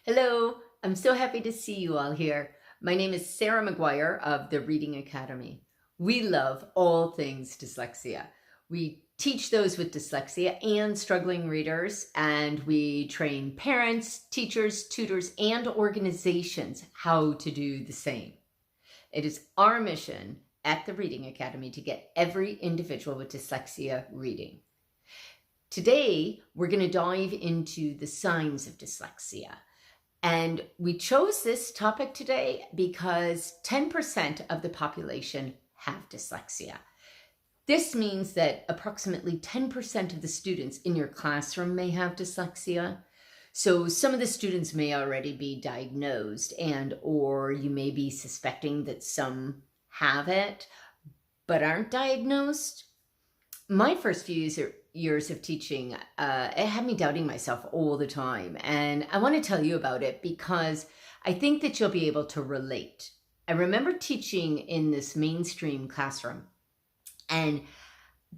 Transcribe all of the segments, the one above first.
Hello, I'm so happy to see you all here. My name is Sarah McGuire of the Reading Academy. We love all things dyslexia. We teach those with dyslexia and struggling readers, and we train parents, teachers, tutors, and organizations how to do the same. It is our mission at the Reading Academy to get every individual with dyslexia reading. Today, we're going to dive into the signs of dyslexia. And we chose this topic today because 10% of the population have dyslexia. This means that approximately 10% of the students in your classroom may have dyslexia. So some of the students may already be diagnosed or you may be suspecting that some have it but aren't diagnosed. My first few years of teaching, it had me doubting myself all the time. And I want to tell you about it because I think that you'll be able to relate. I remember teaching in this mainstream classroom, and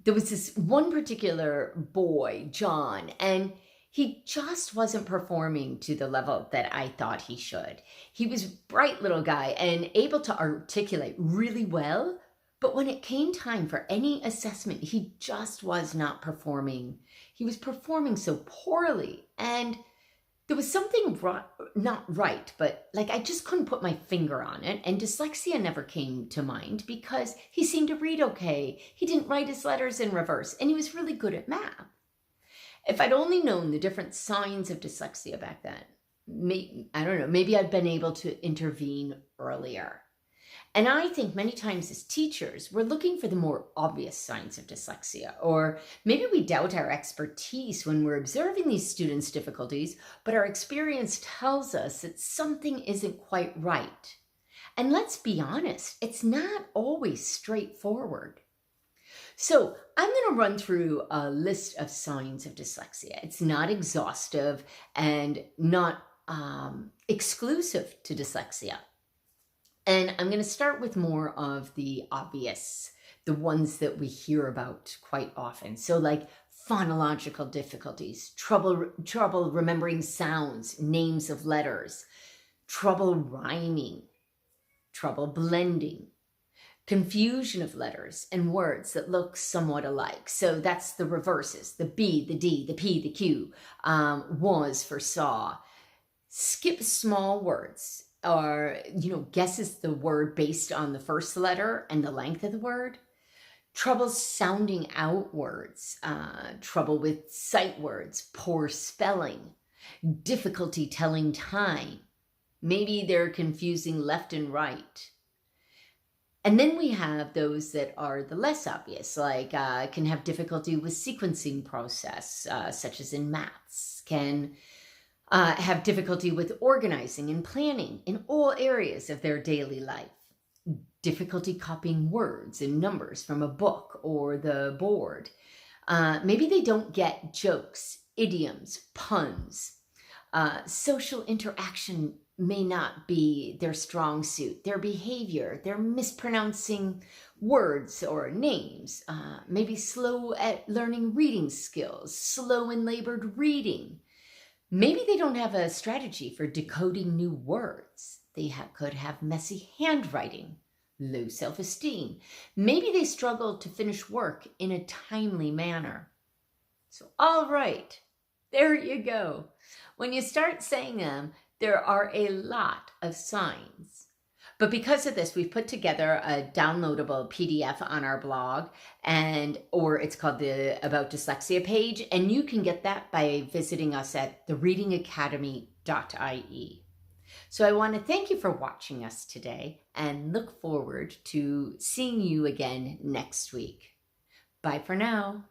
there was this one particular boy, John, and he just wasn't performing to the level that I thought he should. He was a bright little guy and able to articulate really well, but when it came time for any assessment, he just was not performing. He was performing so poorly, and there was something not right, but I just couldn't put my finger on it, and dyslexia never came to mind because he seemed to read okay. He didn't write his letters in reverse, and he was really good at math. If I'd only known the different signs of dyslexia back then, maybe I'd been able to intervene earlier. And I think many times as teachers, we're looking for the more obvious signs of dyslexia, or maybe we doubt our expertise when we're observing these students' difficulties, but our experience tells us that something isn't quite right. And let's be honest, it's not always straightforward. So I'm going to run through a list of signs of dyslexia. It's not exhaustive and not exclusive to dyslexia. And I'm going to start with more of the obvious, the ones that we hear about quite often. So like phonological difficulties, trouble remembering sounds, names of letters, trouble rhyming, trouble blending, confusion of letters and words that look somewhat alike. So that's the reverses, the B, the D, the P, the Q, was for saw. Skip small words, or guesses the word based on the first letter and the length of the word. Trouble sounding out words, trouble with sight words, poor spelling, difficulty telling time. Maybe they're confusing left and right. And then we have those that are the less obvious, like can have difficulty with sequencing process, such as in maths, can have difficulty with organizing and planning in all areas of their daily life, difficulty copying words and numbers from a book or the board. Maybe they don't get jokes, idioms, puns. Social interaction may not be their strong suit. Their behavior, they're mispronouncing words or names, maybe slow at learning reading skills, slow in labored reading. Maybe they don't have a strategy for decoding new words. They could have messy handwriting, low self-esteem. Maybe they struggle to finish work in a timely manner. So, all right, there you go. When you start saying them, there are a lot of signs. But because of this, we've put together a downloadable PDF on our blog, or it's called the About Dyslexia page, and you can get that by visiting us at thereadingacademy.ie. So I want to thank you for watching us today and look forward to seeing you again next week. Bye for now.